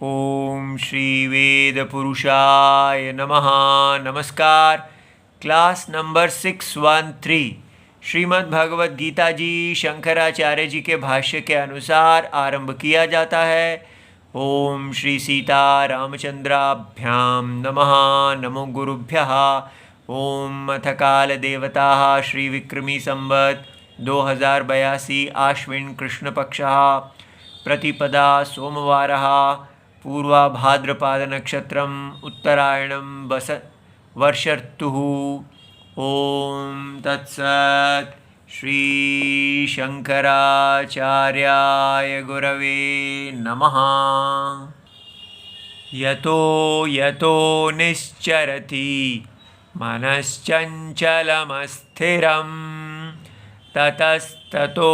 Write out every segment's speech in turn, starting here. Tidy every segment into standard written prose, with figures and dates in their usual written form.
ओम श्री वेद पुरुषाय नमः। नमस्कार। क्लास नंबर 613 श्रीमद् भगवद गीता जी शंकराचार्य जी के भाष्य के अनुसार आरंभ किया जाता है। ओम श्री सीता रामचंद्राभ्याम नमः। नमो गुरुभ्यः। ओम अथ काल देवता श्री विक्रमी संवत् 2082 आश्विन कृष्ण पक्षः प्रतिपदा सोमवारः पूर्वा भाद्रपाद नक्षत्रम उत्तरायणम वर्षर्तुः। ओम तत्सत्। श्री शंकराचार्याय गुरवे नमः। यतो यतो निश्चरति मनश्चञ्चलमस्थिरं ततस्ततो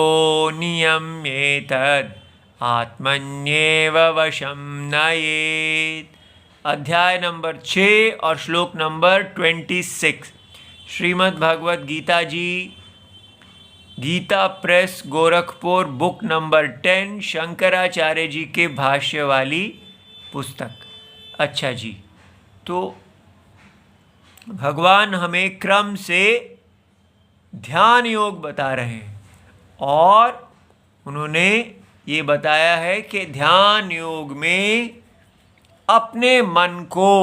नियम्येतद् आत्मन्येव वशं नयेत्। अध्याय नंबर 6 और श्लोक number 26 Shrimad Bhagavad Gita ji Gita Press Gorakhpur book number 10 Shankaracharya ji के भाष्य वाली पुस्तक। अच्छा जी, तो भगवान हमें क्रम से ध्यान योग बता रहे हैं और उन्होंने ये बताया है कि ध्यान योग में अपने मन को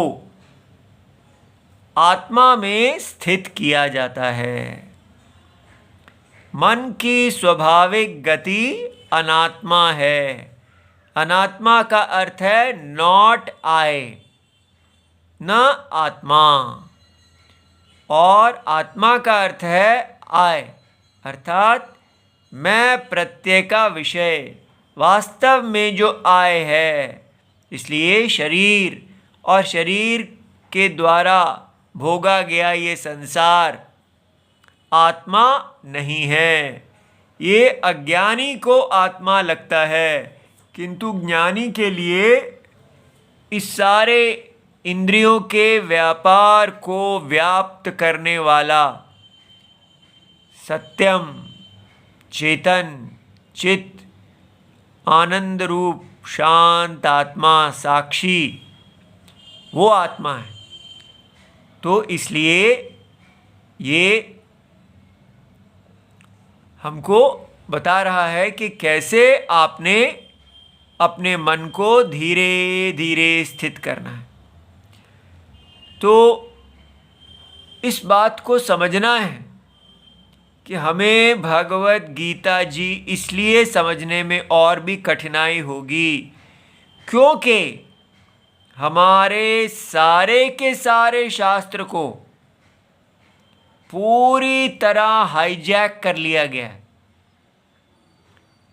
आत्मा में स्थित किया जाता है। मन की स्वाभाविक गति अनात्मा है। अनात्मा का अर्थ है नॉट आई, न आत्मा, और आत्मा का अर्थ है आई, अर्थात मैं प्रत्यय का विषय, वास्तव में जो आय है। इसलिए शरीर और शरीर के द्वारा भोगा गया ये संसार आत्मा नहीं है। ये अज्ञानी को आत्मा लगता है, किंतु ज्ञानी के लिए इस सारे इंद्रियों के व्यापार को व्याप्त करने वाला सत्यम, चेतन, चित, आनंद रूप शांत आत्मा, साक्षी, वो आत्मा है। तो इसलिए ये हमको बता रहा है कि कैसे आपने अपने मन को धीरे धीरे स्थित करना है। तो इस बात को समझना है कि हमें भगवद गीता जी इसलिए समझने में और भी कठिनाई होगी क्योंकि हमारे सारे के सारे शास्त्र को पूरी तरह हाईजैक कर लिया गया है।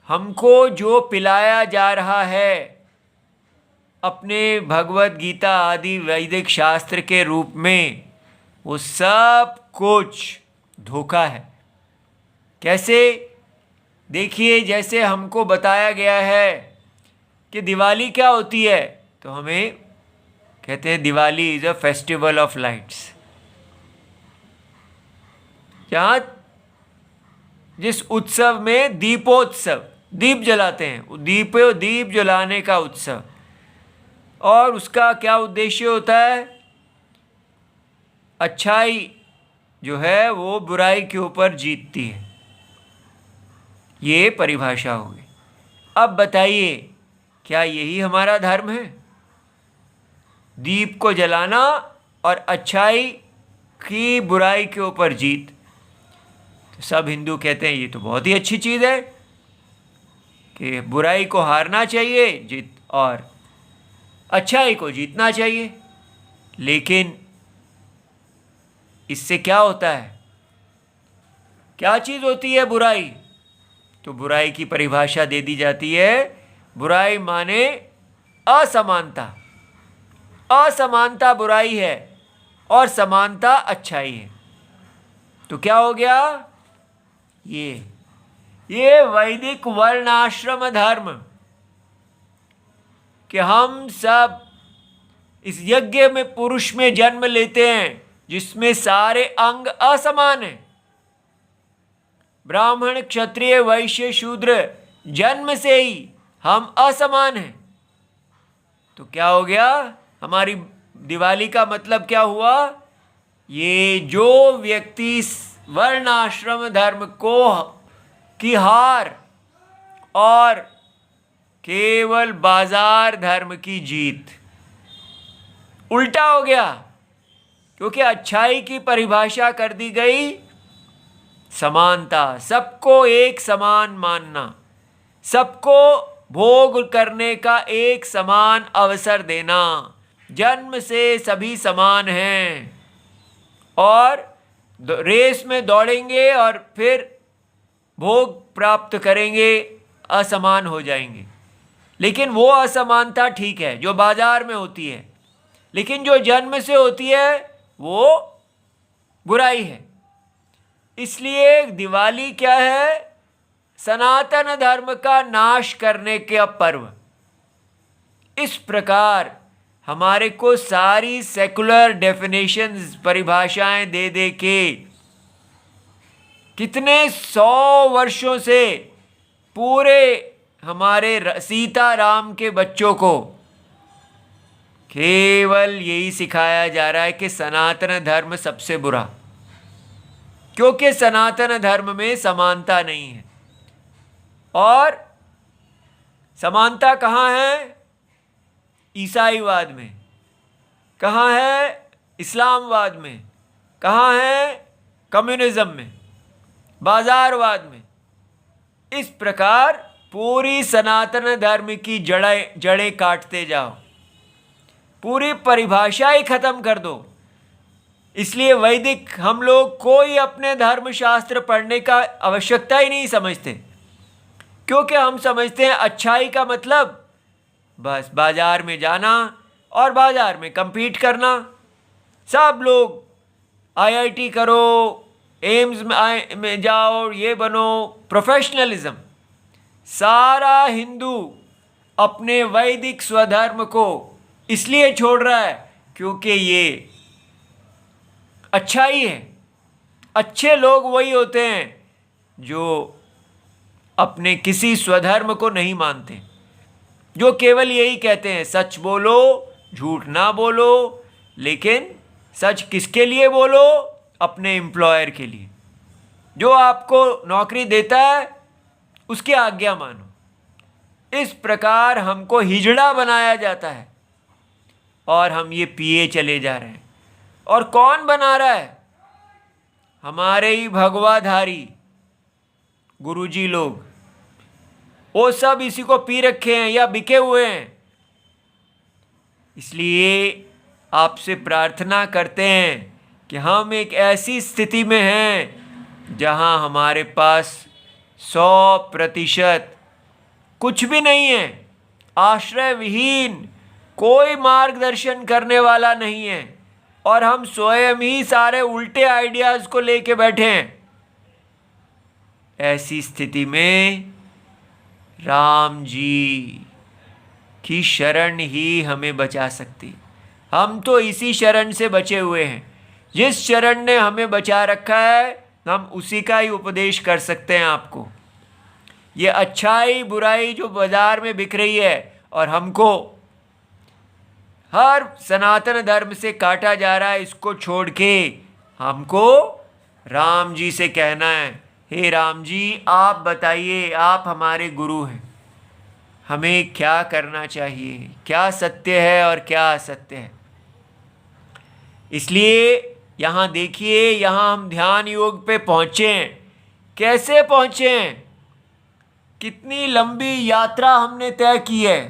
हमको जो पिलाया जा रहा है अपने भगवद गीता आदि वैदिक शास्त्र के रूप में, वो सब कुछ धोखा है। कैसे? देखिए, जैसे हमको बताया गया है कि दिवाली क्या होती है, तो हमें कहते हैं Diwali is a festival of lights. जहाँ जिस उत्सव में दीपोत्सव, दीप जलाते हैं, दीप जलाने का उत्सव, और उसका क्या उद्देश्य होता है? अच्छाई जो है वो बुराई के ऊपर जीतती है। ये परिभाषा हो गई। अब बताइए, क्या यही हमारा धर्म है? दीप को जलाना और अच्छाई की बुराई के ऊपर जीत। तो सब हिंदू कहते हैं ये तो बहुत ही अच्छी चीज़ है कि बुराई को हारना चाहिए जीत और अच्छाई को जीतना चाहिए। लेकिन इससे क्या होता है? क्या चीज़ होती है बुराई? तो बुराई की परिभाषा दे दी जाती है, बुराई माने असमानता। असमानता बुराई है और समानता अच्छाई है। तो क्या हो गया? ये वैदिक वर्णाश्रम धर्म कि हम सब इस यज्ञ में पुरुष में जन्म लेते हैं जिसमें सारे अंग असमान हैं। ब्राह्मण, क्षत्रिय, वैश्य, शूद्र, जन्म से ही हम असमान हैं। तो क्या हो गया, हमारी दिवाली का मतलब क्या हुआ, ये जो व्यक्ति वर्ण आश्रम धर्म को की हार और केवल बाजार धर्म की जीत, उल्टा हो गया। क्योंकि अच्छाई की परिभाषा कर दी गई समानता, सबको एक समान मानना, सबको भोग करने का एक समान अवसर देना, जन्म से सभी समान हैं और रेस में दौड़ेंगे और फिर भोग प्राप्त करेंगे, असमान हो जाएंगे। लेकिन वो असमानता ठीक है जो बाजार में होती है, लेकिन जो जन्म से होती है वो बुराई है। इसलिए दिवाली क्या है, सनातन धर्म का नाश करने के पर्व। इस प्रकार हमारे को सारी सेकुलर डेफिनेशंस, परिभाषाएं दे दे के कितने 100 वर्षों से पूरे हमारे सीता राम के बच्चों को केवल यही सिखाया जा रहा है कि सनातन धर्म सबसे बुरा, क्योंकि सनातन धर्म में समानता नहीं है। और समानता कहाँ है, ईसाईवाद में, कहाँ है इस्लामवाद में, कहाँ है कम्युनिज्म में, बाजारवाद में। इस प्रकार पूरी सनातन धर्म की जड़ें काटते जाओ, पूरी परिभाषा ही खत्म कर दो। इसलिए वैदिक हम लोग कोई अपने धर्मशास्त्र पढ़ने का आवश्यकता ही नहीं समझते, क्योंकि हम समझते हैं अच्छाई का मतलब बस बाजार में जाना और बाजार में compete करना। सब लोग IIT करो, एम्स में जाओ, ये बनो, प्रोफेशनलिज्म। सारा हिंदू अपने वैदिक स्वधर्म को इसलिए छोड़ रहा है क्योंकि ये अच्छाई है। अच्छे लोग वही होते हैं जो अपने किसी स्वधर्म को नहीं मानते, जो केवल यही कहते हैं सच बोलो, झूठ ना बोलो। लेकिन सच किसके लिए बोलो, अपने एम्प्लॉयर के लिए, जो आपको नौकरी देता है उसकी आज्ञा मानो। इस प्रकार हमको हिजड़ा बनाया जाता है और हम ये पिए चले जा रहे हैं। और कौन बना रहा है, हमारे ही भगवाधारी गुरुजी लोग, वो सब इसी को पी रखे हैं या बिके हुए हैं। इसलिए आपसे प्रार्थना करते हैं कि हम एक ऐसी स्थिति में हैं जहां हमारे पास 100% कुछ भी नहीं है, आश्रय विहीन, कोई मार्गदर्शन करने वाला नहीं है, और हम स्वयं ही सारे उल्टे आइडियाज़ को लेके बैठे हैं। ऐसी स्थिति में राम जी की शरण ही हमें बचा सकती। हम तो इसी शरण से बचे हुए हैं। जिस शरण ने हमें बचा रखा है हम उसी का ही उपदेश कर सकते हैं आपको। ये अच्छाई बुराई जो बाजार में बिक रही है और हमको हर सनातन धर्म से काटा जा रहा है, इसको छोड़ के हमको राम जी से कहना है, हे राम जी आप बताइए, आप हमारे गुरु हैं, हमें क्या करना चाहिए, क्या सत्य है और क्या असत्य है। इसलिए यहाँ देखिए, यहाँ हम ध्यान योग पे पहुँचे हैं। कैसे पहुँचे हैं, कितनी लंबी यात्रा हमने तय की है।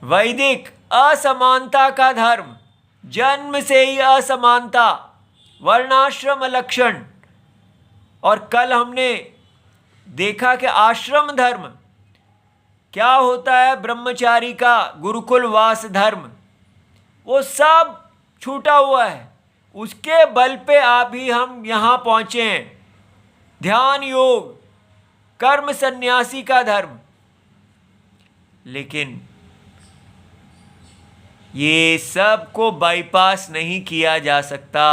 वैदिक असमानता का धर्म, जन्म से ही असमानता, वर्णाश्रम लक्षण। और कल हमने देखा कि आश्रम धर्म क्या होता है, ब्रह्मचारी का गुरुकुल वास धर्म, वो सब छूटा हुआ है। उसके बल पे अभी हम यहाँ पहुँचे हैं। ध्यान योग, कर्म सन्यासी का धर्म। लेकिन ये सब को बाईपास नहीं किया जा सकता।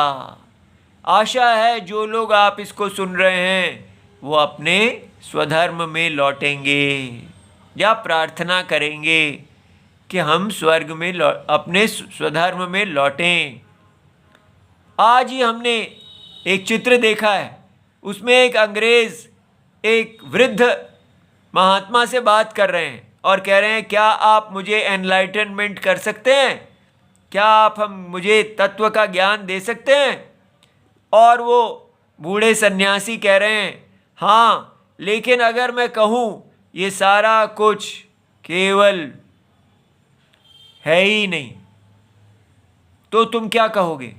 आशा है जो लोग आप इसको सुन रहे हैं वो अपने स्वधर्म में लौटेंगे या प्रार्थना करेंगे कि हम स्वर्ग में अपने स्वधर्म में लौटें। आज ही हमने एक चित्र देखा है, उसमें एक अंग्रेज एक वृद्ध महात्मा से बात कर रहे हैं और कह रहे हैं, क्या आप मुझे एनलाइटनमेंट कर सकते हैं, क्या आप मुझे तत्व का ज्ञान दे सकते हैं। और वो बूढ़े सन्यासी कह रहे हैं, हाँ, लेकिन अगर मैं कहूँ ये सारा कुछ केवल है ही नहीं तो तुम क्या कहोगे।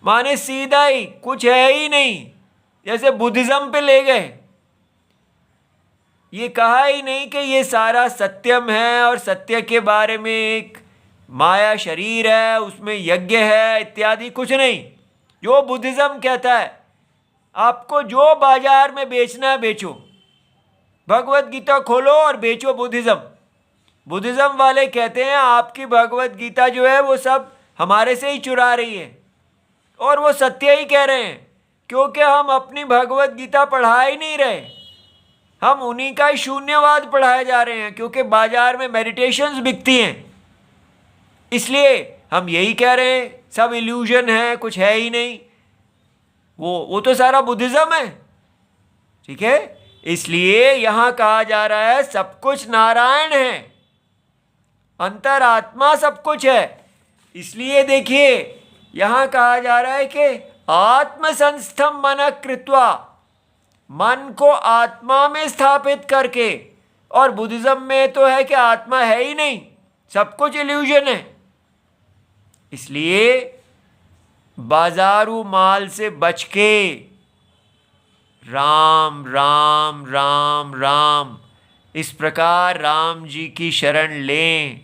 माने सीधा ही कुछ है ही नहीं, जैसे बुद्धिज्म पे ले गए। ये कहा ही नहीं कि ये सारा सत्यम है और सत्य के बारे में एक माया शरीर है, उसमें यज्ञ है इत्यादि, कुछ नहीं। जो बुद्धिज्म कहता है, आपको जो बाजार में बेचना है बेचो, भगवत गीता खोलो और बेचो बुद्धिज्म। बुद्धिज्म वाले कहते हैं आपकी भगवत गीता जो है वो सब हमारे से ही चुरा रही है, और वो सत्य ही कह रहे हैं, क्योंकि हम अपनी भगवत गीता पढ़ा ही नहीं रहे, हम उन्हीं का ही शून्यवाद पढ़ाए जा रहे हैं, क्योंकि बाजार में मेडिटेशंस बिकती हैं। इसलिए हम यही कह रहे हैं सब इल्यूजन है, कुछ है ही नहीं। वो तो सारा बुद्धिज्म है, ठीक है। इसलिए यहां कहा जा रहा है सब कुछ नारायण है, अंतरात्मा सब कुछ है। इसलिए देखिए यहां कहा जा रहा है कि आत्मसंस्थम मन कृत्वा, मन को आत्मा में स्थापित करके। और बुद्धिज्म में तो है कि आत्मा है ही नहीं, सब कुछ इल्यूजन है। इसलिए बाजारू माल से बच के राम राम राम राम, इस प्रकार राम जी की शरण लें,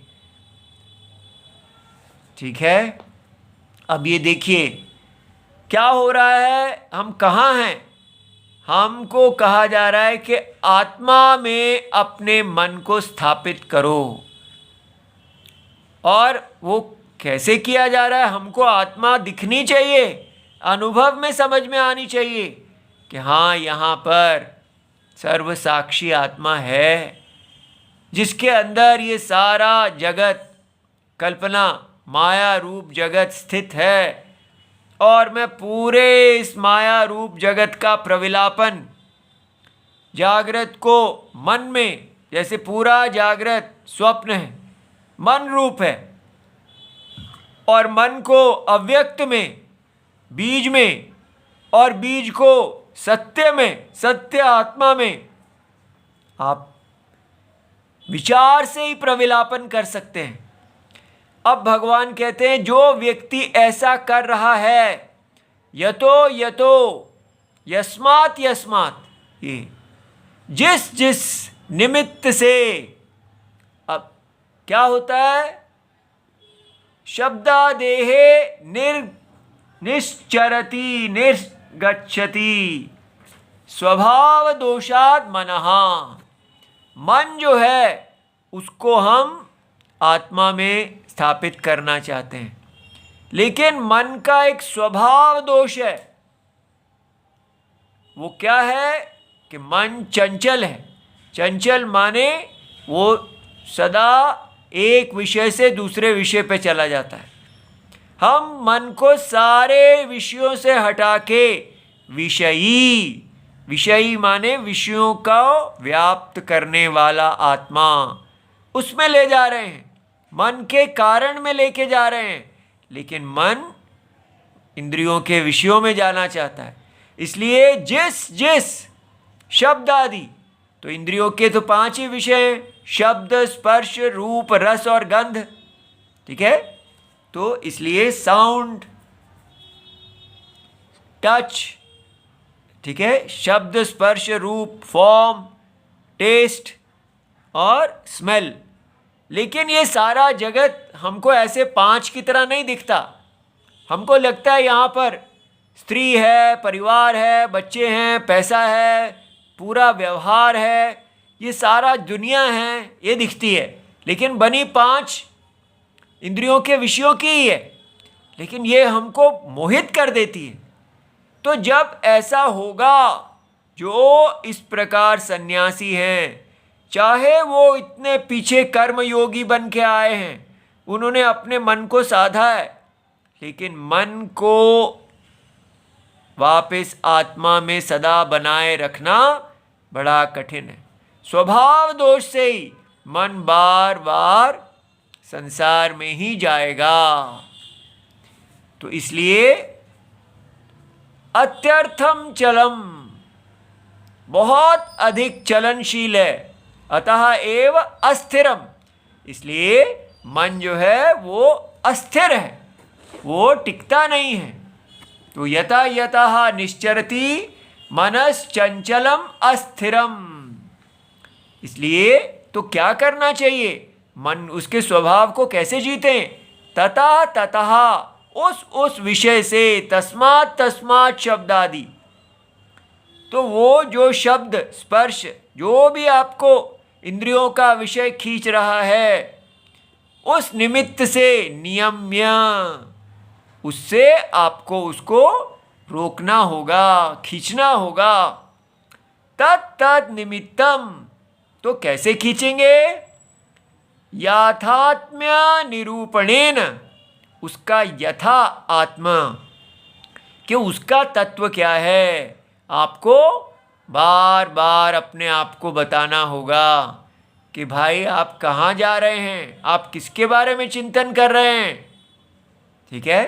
ठीक है। अब ये देखिए क्या हो रहा है, हम कहाँ हैं। हमको कहा जा रहा है कि आत्मा में अपने मन को स्थापित करो। और वो कैसे किया जा रहा है, हमको आत्मा दिखनी चाहिए, अनुभव में समझ में आनी चाहिए कि हाँ यहाँ पर सर्वसाक्षी आत्मा है, जिसके अंदर ये सारा जगत, कल्पना, माया रूप जगत स्थित है। और मैं पूरे इस माया रूप जगत का प्रविलापन जागृत को मन में, जैसे पूरा जागृत स्वप्न है, मन रूप है, और मन को अव्यक्त में, बीज में, और बीज को सत्य में, सत्य आत्मा में आप विचार से ही प्रविलापन कर सकते हैं। अब भगवान कहते हैं जो व्यक्ति ऐसा कर रहा है, यतो यतो यस्मात् यस्मात्, ये जिस जिस निमित्त से। अब क्या होता है, शब्दादेहे निश्चरति निर्गच्छति स्वभाव दोषात् मनः। मन जो है उसको हम आत्मा में स्थापित करना चाहते हैं, लेकिन मन का एक स्वभाव दोष है। वो क्या है कि मन चंचल है। चंचल माने वो सदा एक विषय से दूसरे विषय पे चला जाता है। हम मन को सारे विषयों से हटा के विषयी, विषयी माने विषयों का व्याप्त करने वाला आत्मा, उसमें ले जा रहे हैं, मन के कारण में लेके जा रहे हैं। लेकिन मन इंद्रियों के विषयों में जाना चाहता है। इसलिए जिस जिस शब्द आदि, तो इंद्रियों के तो 5 ही विषय हैं, शब्द, स्पर्श, रूप, रस और गंध, ठीक है। तो इसलिए साउंड, टच, ठीक है, शब्द, स्पर्श, रूप, फॉर्म, टेस्ट और स्मेल। लेकिन ये सारा जगत हमको ऐसे 5 की तरह नहीं दिखता। हमको लगता है यहाँ पर स्त्री है, परिवार है, बच्चे हैं, पैसा है, पूरा व्यवहार है, ये सारा दुनिया है, ये दिखती है। लेकिन बनी 5 इंद्रियों के विषयों की ही है, लेकिन ये हमको मोहित कर देती है। तो जब ऐसा होगा, जो इस प्रकार सन्यासी हैं, चाहे वो इतने पीछे कर्म योगी बन के आए हैं, उन्होंने अपने मन को साधा है, लेकिन मन को वापस आत्मा में सदा बनाए रखना बड़ा कठिन है। स्वभाव दोष से ही मन बार बार संसार में ही जाएगा। तो इसलिए अत्यर्थम चलम, बहुत अधिक चलनशील है, अतः एव अस्थिरम, इसलिए मन जो है वो अस्थिर है, वो टिकता नहीं है। तो यथा यथा निश्चरति मनश्चंचलम अस्थिरम, इसलिए तो क्या करना चाहिए, मन उसके स्वभाव को कैसे जीतें, तथा तथा, उस विषय से, तस्मात् तस्मात् शब्द आदि, तो वो जो शब्द स्पर्श जो भी आपको इंद्रियों का विषय खींच रहा है, उस निमित्त से नियम्य, उससे आपको उसको रोकना होगा, खींचना होगा। तत् निमित्तम, तो कैसे खींचेंगे, याथात्म्य निरूपणेन, उसका यथा आत्मा, कि उसका तत्व क्या है, आपको बार बार अपने आप को बताना होगा कि भाई आप कहाँ जा रहे हैं, आप किसके बारे में चिंतन कर रहे हैं। ठीक है,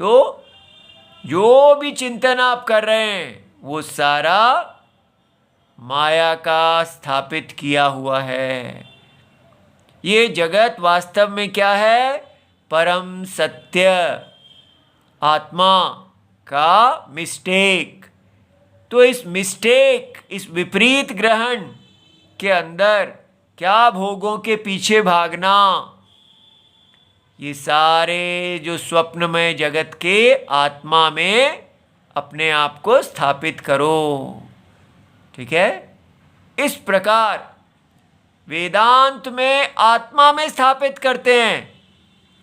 तो जो भी चिंतन आप कर रहे हैं वो सारा माया का स्थापित किया हुआ है। ये जगत वास्तव में क्या है, परम सत्य आत्मा का मिस्टेक। तो इस मिस्टेक, इस विपरीत ग्रहण के अंदर क्या भोगों के पीछे भागना, ये सारे जो स्वप्नमय जगत के आत्मा में अपने आप को स्थापित करो। ठीक है, इस प्रकार वेदांत में आत्मा में स्थापित करते हैं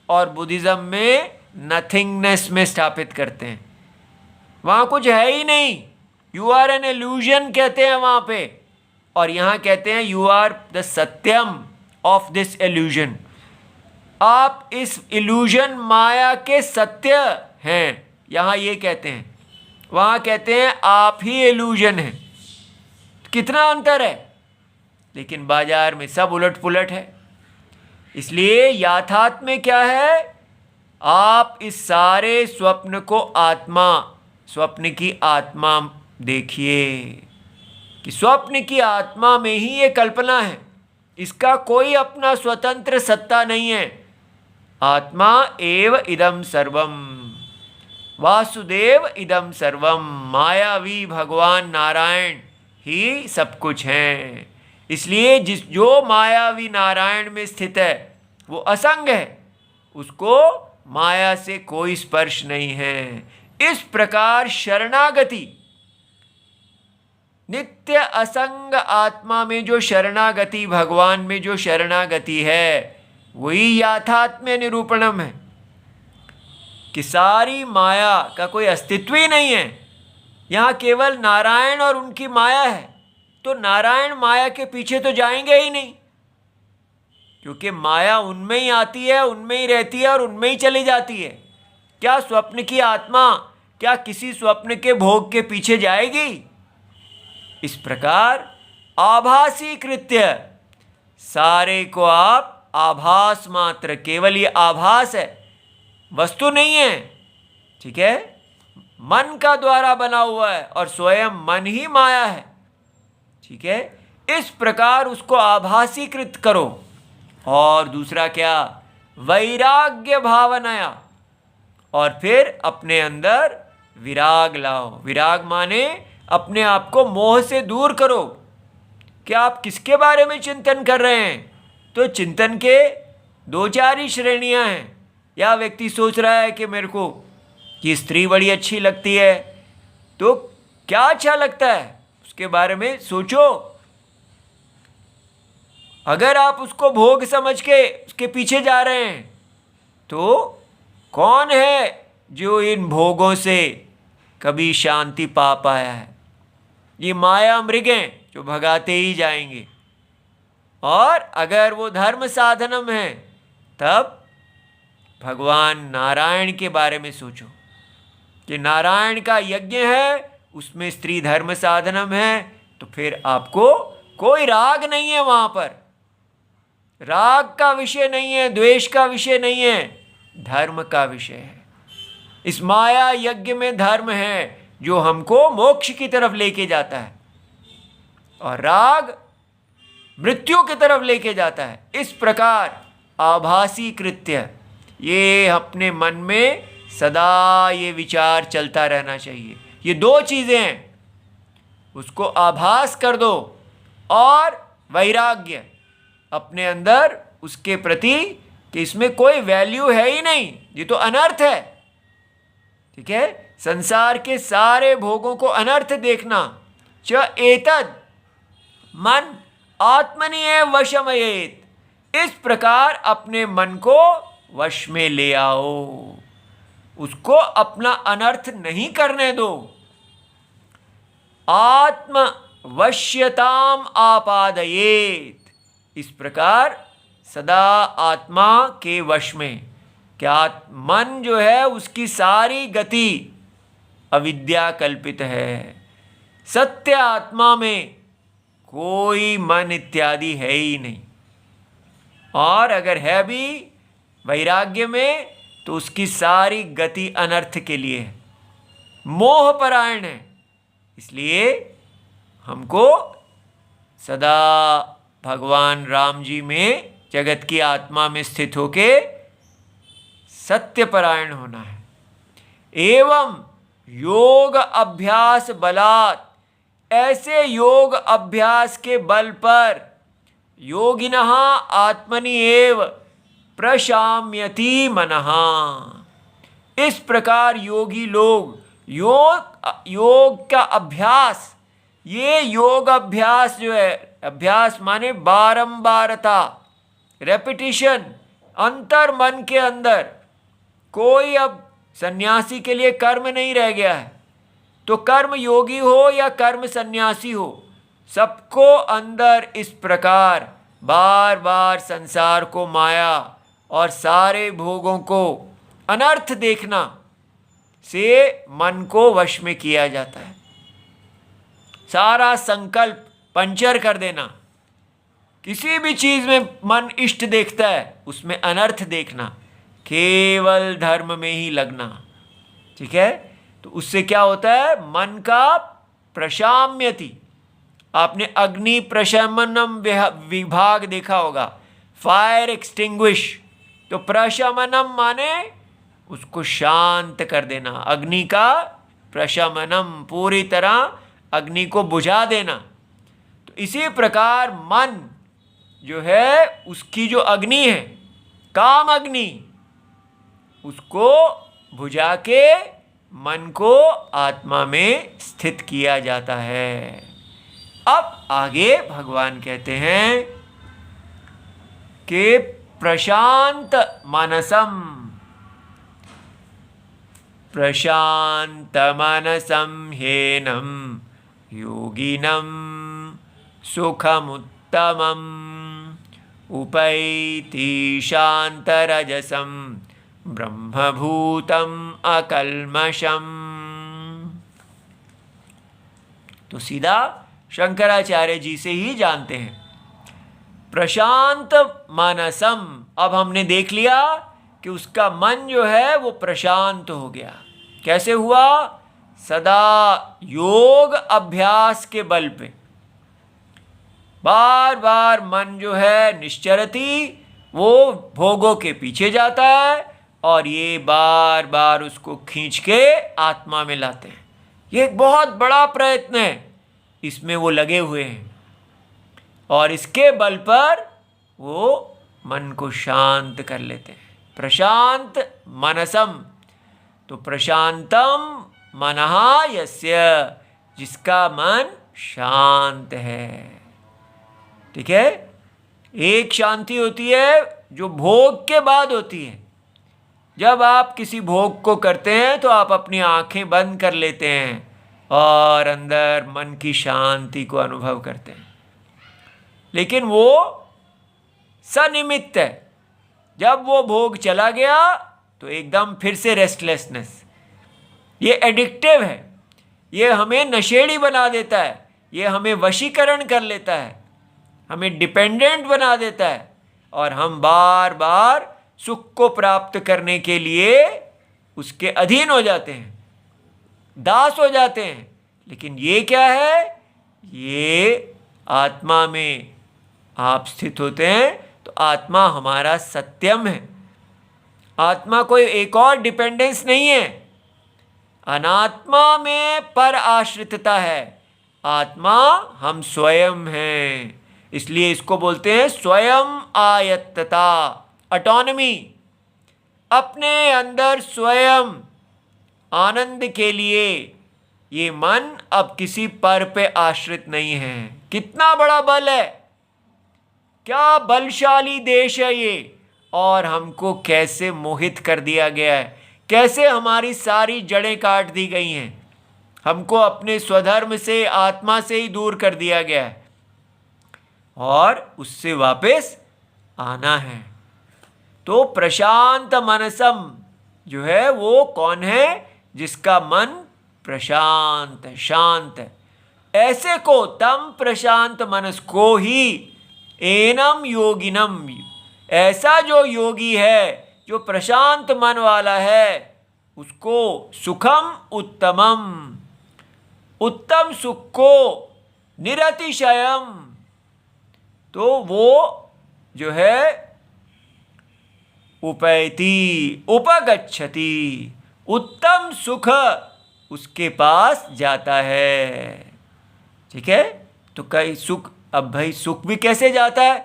और बुद्धिज्म में नथिंगनेस में स्थापित करते हैं। वहाँ कुछ है ही नहीं, यू आर एन इल्यूजन कहते हैं वहाँ पे, और यहाँ कहते हैं यू आर द सत्यम ऑफ दिस इल्यूजन। आप इस इल्यूजन माया के सत्य हैं, यहाँ ये कहते हैं, वहाँ कहते हैं आप ही इल्यूजन हैं। कितना अंतर है, लेकिन बाजार में सब उलट पुलट है। इसलिए याथात्म में क्या है, आप इस सारे स्वप्न को आत्मा, स्वप्न की आत्मा देखिए कि स्वप्न की आत्मा में ही ये कल्पना है, इसका कोई अपना स्वतंत्र सत्ता नहीं है। आत्मा एव इदम सर्वम, वासुदेव इदम सर्वम, मायावी भगवान नारायण ही सब कुछ हैं। इसलिए जो मायावी नारायण में स्थित है वो असंग है, उसको माया से कोई स्पर्श नहीं है। इस प्रकार शरणागति, नित्य असंग आत्मा में जो शरणागति, भगवान में जो शरणागति है, वही याथात्म्य निरूपणम है कि सारी माया का कोई अस्तित्व ही नहीं है। यहाँ केवल नारायण और उनकी माया है, तो नारायण माया के पीछे तो जाएंगे ही नहीं, क्योंकि माया उनमें ही आती है, उनमें ही रहती है और उनमें ही चली जाती है। क्या स्वप्न की आत्मा क्या किसी स्वप्न के भोग के पीछे जाएगी? इस प्रकार आभासी कृत्य, सारे को आप आभास मात्र, केवल ये आभास है, वस्तु नहीं है। ठीक है, मन का द्वारा बना हुआ है और स्वयं मन ही माया है। ठीक है, इस प्रकार उसको आभासीकृत करो। और दूसरा क्या, वैराग्य भावनाया, और फिर अपने अंदर विराग लाओ। विराग माने अपने आप को मोह से दूर करो कि आप किसके बारे में चिंतन कर रहे हैं। तो चिंतन के दो चार ही श्रेणियां हैं। या व्यक्ति सोच रहा है कि मेरे को ये स्त्री बड़ी अच्छी लगती है, तो क्या अच्छा लगता है उसके बारे में सोचो। अगर आप उसको भोग समझ के उसके पीछे जा रहे हैं, तो कौन है जो इन भोगों से कभी शांति पा पाया है? ये माया मृग हैं जो भगाते ही जाएंगे। और अगर वो धर्म साधनम है तब भगवान नारायण के बारे में सोचो कि नारायण का यज्ञ है, उसमें स्त्री धर्म साधनम है, तो फिर आपको कोई राग नहीं है, वहां पर राग का विषय नहीं है, द्वेष का विषय नहीं है, धर्म का विषय है। इस माया यज्ञ में धर्म है जो हमको मोक्ष की तरफ लेके जाता है, और राग मृत्यु की तरफ लेके जाता है। इस प्रकार आभासी कृत्य, ये अपने मन में सदा ये विचार चलता रहना चाहिए। ये दो चीज़ें हैं, उसको आभास कर दो, और वैराग्य अपने अंदर उसके प्रति कि इसमें कोई वैल्यू है ही नहीं, ये तो अनर्थ है। ठीक है, संसार के सारे भोगों को अनर्थ देखना। च एतद मन आत्मनि एव वशमयेत, इस प्रकार अपने मन को वश में ले आओ, उसको अपना अनर्थ नहीं करने दो। आत्म वश्यताम आपादयेत, इस प्रकार सदा आत्मा के वश में। क्या मन जो है उसकी सारी गति अविद्या कल्पित है, सत्य आत्मा में कोई मन इत्यादि है ही नहीं, और अगर है भी वैराग्य में तो उसकी सारी गति अनर्थ के लिए है, मोह परायण है। इसलिए हमको सदा भगवान राम जी में, जगत की आत्मा में स्थित होके सत्यपरायण होना है। एवं योग अभ्यास बलात्, ऐसे योग अभ्यास के बल पर योगिनः आत्मनि एव प्रशाम्यति मनः, इस प्रकार योगी लोग योग का अभ्यास, ये योग अभ्यास जो है, अभ्यास माने बारंबारता, रेपिटिशन, अंतर मन के अंदर। कोई अब सन्यासी के लिए कर्म नहीं रह गया है, तो कर्म योगी हो या कर्म सन्यासी हो, सबको अंदर इस प्रकार बार बार संसार को, माया और सारे भोगों को अनर्थ देखना से मन को वश में किया जाता है। सारा संकल्प पंचर कर देना। किसी भी चीज में मन इष्ट देखता है, उसमें अनर्थ देखना, केवल धर्म में ही लगना। ठीक है, तो उससे क्या होता है, मन का प्रशाम्यति। आपने अग्नि प्रशमनम विभाग देखा होगा, फायर एक्सटिंग्विश। तो प्रशमनम माने उसको शांत कर देना, अग्नि का प्रशमनम, पूरी तरह अग्नि को बुझा देना। तो इसी प्रकार मन जो है, उसकी जो अग्नि है, काम अग्नि, उसको बुझा के मन को आत्मा में स्थित किया जाता है। अब आगे भगवान कहते हैं कि प्रशांत मनसम, प्रशांत मनसम ह्येनं योगिनं सुखमुत्तमम् उपैति शांतरजसं ब्रह्मभूतम् अकल्मषम्। तो सीधा शंकराचार्य जी से ही जानते हैं। प्रशांत मानसम, अब हमने देख लिया कि उसका मन जो है वो प्रशांत हो गया। कैसे हुआ? सदा योग अभ्यास के बल पे बार बार मन जो है निश्चरति, वो भोगों के पीछे जाता है और ये बार बार उसको खींच के आत्मा में लाते हैं। ये एक बहुत बड़ा प्रयत्न है, इसमें वो लगे हुए हैं और इसके बल पर वो मन को शांत कर लेते हैं। प्रशांत मनसम, तो प्रशांतम मनः यस्य, जिसका मन शांत है। ठीक है, एक शांति होती है जो भोग के बाद होती है। जब आप किसी भोग को करते हैं तो आप अपनी आंखें बंद कर लेते हैं और अंदर मन की शांति को अनुभव करते हैं। लेकिन वो सनिमित्त है। जब वो भोग चला गया तो एकदम फिर से रेस्टलेसनेस। ये एडिक्टिव है, ये हमें नशेड़ी बना देता है, ये हमें वशीकरण कर लेता है, हमें डिपेंडेंट बना देता है, और हम बार बार सुख को प्राप्त करने के लिए उसके अधीन हो जाते हैं, दास हो जाते हैं। लेकिन ये क्या है? ये आत्मा में आप स्थित होते हैं तो आत्मा हमारा सत्यम है। आत्मा कोई एक और डिपेंडेंस नहीं है। अनात्मा में पर आश्रितता है, आत्मा हम स्वयं हैं। इसलिए इसको बोलते हैं स्वयं आयत्तता, ऑटोनॉमी। अपने अंदर स्वयं आनंद के लिए ये मन अब किसी पर पे आश्रित नहीं है। कितना बड़ा बल है, क्या बलशाली देश है ये, और हमको कैसे मोहित कर दिया गया है, कैसे हमारी सारी जड़ें काट दी गई हैं, हमको अपने स्वधर्म से, आत्मा से ही दूर कर दिया गया है, और उससे वापस आना है। तो प्रशांत मनसम जो है वो कौन है? जिसका मन प्रशांत है, शांत है। ऐसे को, तम प्रशांत मनस को ही एनम योगिनम, ऐसा जो योगी है, जो प्रशांत मन वाला है, उसको सुखम उत्तमम, उत्तम सुख को निरतिशयम, तो वो जो है उपैति, उपगच्छति, उत्तम सुख उसके पास जाता है। ठीक है? तो कई सुख, अब भाई सुख भी कैसे जाता है?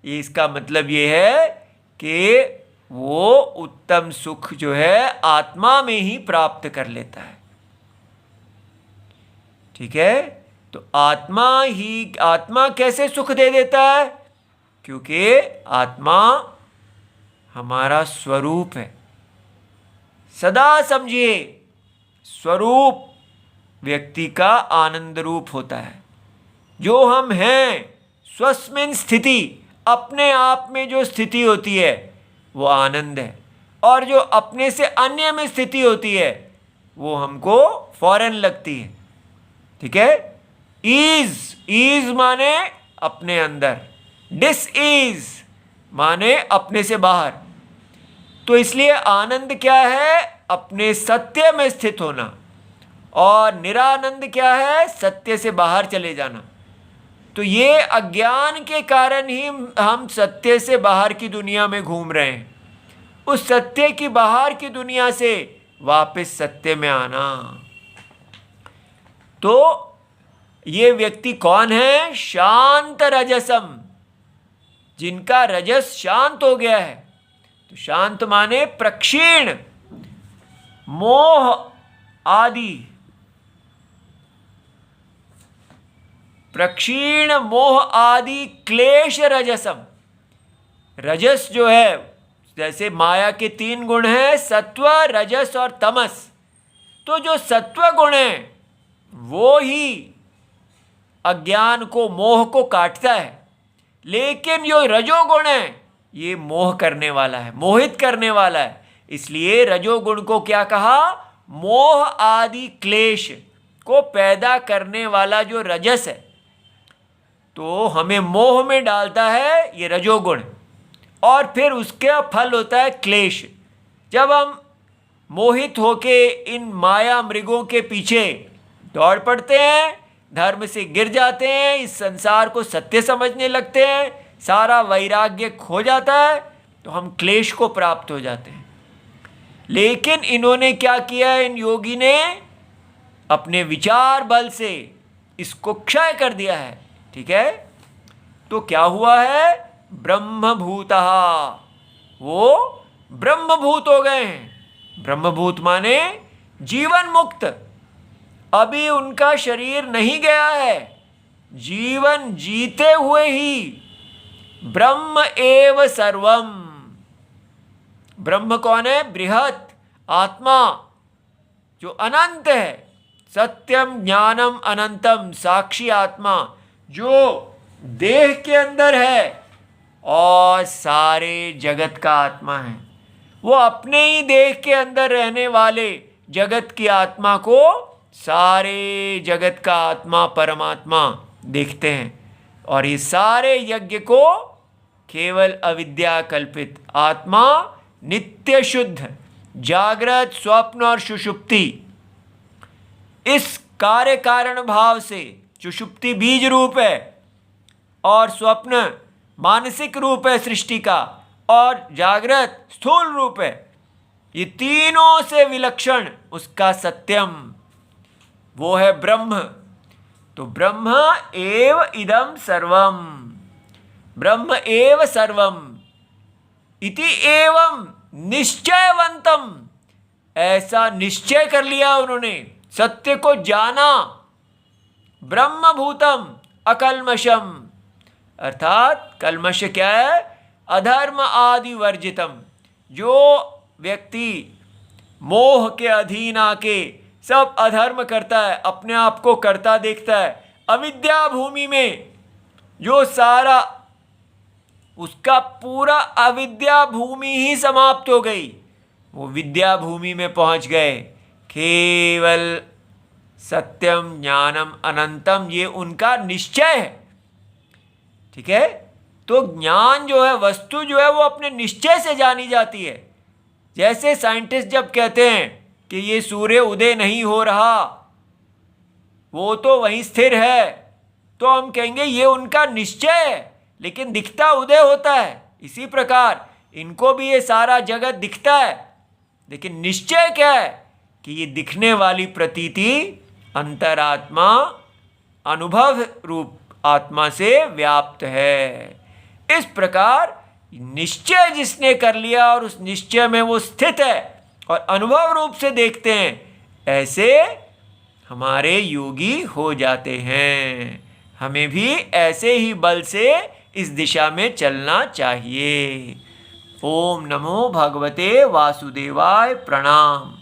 ये इसका मतलब ये है कि वो उत्तम सुख जो है आत्मा में ही प्राप्त कर लेता है। ठीक है? तो आत्मा कैसे सुख दे देता है? क्योंकि आत्मा हमारा स्वरूप है। सदा समझिए, स्वरूप व्यक्ति का आनंद रूप होता है। जो हम हैं, स्वस्मिन स्थिति, अपने आप में जो स्थिति होती है वो आनंद है, और जो अपने से अन्य में स्थिति होती है वो हमको फॉरेन लगती है। ठीक है? ईज माने अपने अंदर, डिस ईज माने अपने से बाहर। तो इसलिए आनंद क्या है? अपने सत्य में स्थित होना, और निरानंद क्या है? सत्य से बाहर चले जाना। तो ये अज्ञान के कारण ही हम सत्य से बाहर की दुनिया में घूम रहे हैं। उस सत्य की बाहर की दुनिया से वापस सत्य में आना। तो ये व्यक्ति कौन है? शांत रजसम, जिनका रजस शांत हो गया है। तो शांत माने प्रक्षीण मोह आदि, प्रक्षीण मोह आदि क्लेश रजसम। रजस जो है, जैसे माया के 3 गुण हैं, सत्व, रजस और तमस। तो जो सत्व गुण है वो ही अज्ञान को, मोह को काटता है। लेकिन जो रजोगुण है ये मोह करने वाला है, मोहित करने वाला है। इसलिए रजोगुण को क्या कहा? मोह आदि क्लेश को पैदा करने वाला जो रजस है, तो हमें मोह में डालता है ये रजोगुण, और फिर उसका फल होता है क्लेश। जब हम मोहित होके इन माया मृगों के पीछे दौड़ पड़ते हैं, धर्म से गिर जाते हैं, इस संसार को सत्य समझने लगते हैं, सारा वैराग्य खो जाता है, तो हम क्लेश को प्राप्त हो जाते हैं। लेकिन इन्होंने क्या किया? इन योगी ने अपने विचार बल से इसको क्षय कर दिया है। ठीक है? तो क्या हुआ है? ब्रह्मभूतः, वो ब्रह्मभूत हो गए हैं। ब्रह्मभूत माने जीवन मुक्त। अभी उनका शरीर नहीं गया है, जीवन जीते हुए ही ब्रह्म एव सर्वम। ब्रह्म कौन है? बृहत आत्मा जो अनंत है, सत्यम ज्ञानम अनंतम, साक्षी आत्मा जो देह के अंदर है, और सारे जगत का आत्मा है। वो अपने ही देह के अंदर रहने वाले जगत की आत्मा को सारे जगत का आत्मा परमात्मा देखते हैं। और ये सारे यज्ञ को केवल अविद्या कल्पित आत्मा नित्य शुद्ध जागृत स्वप्न और सुषुप्ति, इस कार्य कारण भाव से सुषुप्ति बीज रूप है और स्वप्न मानसिक रूप है सृष्टि का, और जागृत स्थूल रूप है। ये तीनों से विलक्षण उसका सत्यम वो है ब्रह्म। तो ब्रह्म एव इदम सर्वम, ब्रह्म एव सर्वम इति एवं निश्चयवंतम, ऐसा निश्चय कर लिया उन्होंने, सत्य को जाना। ब्रह्मभूतम अकल्मषम, अर्थात कल्मष क्या है? अधर्म आदि वर्जितम। जो व्यक्ति मोह के अधीन आके सब अधर्म करता है, अपने आप को करता देखता है, अविद्या भूमि में जो सारा उसका पूरा अविद्या भूमि ही समाप्त हो गई, वो विद्या भूमि में पहुंच गए। केवल सत्यम ज्ञानम अनंतम, ये उनका निश्चय है। ठीक है, तो ज्ञान जो है, वस्तु जो है, वो अपने निश्चय से जानी जाती है। जैसे साइंटिस्ट जब कहते हैं कि ये सूर्य उदय नहीं हो रहा, वो तो वहीं स्थिर है, तो हम कहेंगे ये उनका निश्चय है, लेकिन दिखता उदय होता है। इसी प्रकार इनको भी ये सारा जगत दिखता है, लेकिन निश्चय क्या है कि ये दिखने वाली प्रतीति अंतरात्मा अनुभव रूप आत्मा से व्याप्त है। इस प्रकार निश्चय जिसने कर लिया और उस निश्चय में वो स्थित है और अनुभव रूप से देखते हैं, ऐसे हमारे योगी हो जाते हैं। हमें भी ऐसे ही बल से इस दिशा में चलना चाहिए। ओम नमो भगवते वासुदेवाय। प्रणाम।